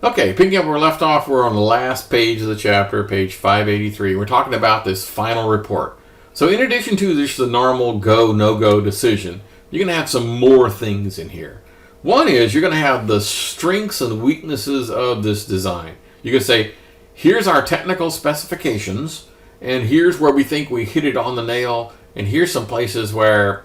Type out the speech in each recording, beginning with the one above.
Okay, picking up where we left off, we're on the last page of the chapter, page 583. We're talking about this final report. So in addition to this, the normal go, no-go decision, you're going to have some more things in here. One is you're going to have the strengths and weaknesses of this design. You're going to say, here's our technical specifications, and here's where we think we hit it on the nail, and here's some places where,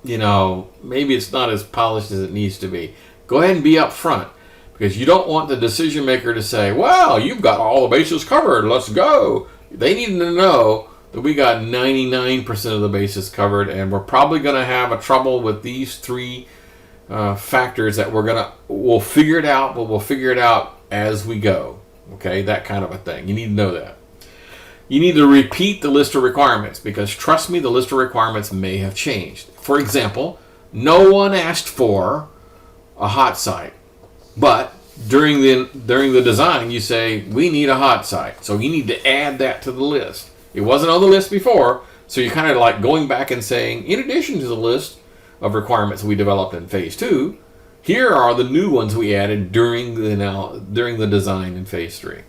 maybe it's not as polished as it needs to be. Go ahead and be up front, because you don't want the decision maker to say, well, you've got all the bases covered, let's go. They need to know that we got 99% of the bases covered, and we're probably going to have a trouble with these three factors that we'll figure it out, but we'll figure it out as we go. Okay, that kind of a thing. You need to know that. You need to repeat the list of requirements, because trust me, the list of requirements may have changed. For example, no one asked for a hot site, but during the design you say we need a hot site, so you need to add that to the list. It wasn't on the list before, so you're kind of like going back and saying, in addition to the list of requirements we developed in phase 2, here are the new ones we added during the design in phase 3.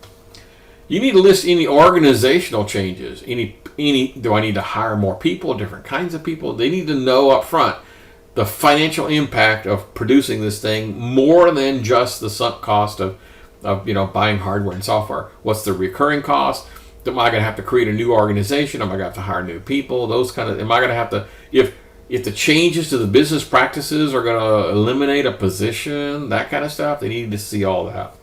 You need to list any organizational changes. Do I need to hire more people, different kinds of people? They need to know up front the financial impact of producing this thing, more than just the sunk cost of buying hardware and software. What's the recurring cost? Am I going to have to create a new organization? Am I going to have to hire new people? Am I going to have to, if the changes to the business practices are going to eliminate a position, that kind of stuff, they need to see all that.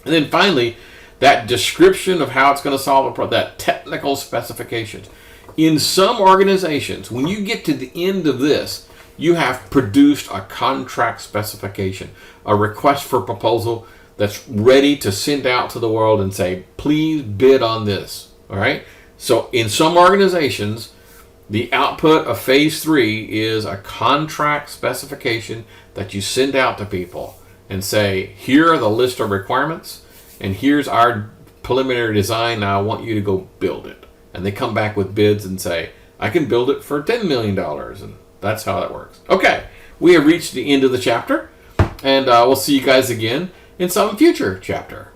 And then finally, that description of how it's going to solve a problem, that technical specifications. In some organizations, when you get to the end of this, you have produced a contract specification, a request for proposal that's ready to send out to the world and say, please bid on this. All right? So in some organizations, the output of phase 3 is a contract specification that you send out to people and say, here are the list of requirements, and here's our preliminary design. Now I want you to go build it. And they come back with bids and say, I can build it for $10 million. And that's how that works. Okay, we have reached the end of the chapter, and we'll see you guys again in some future chapter.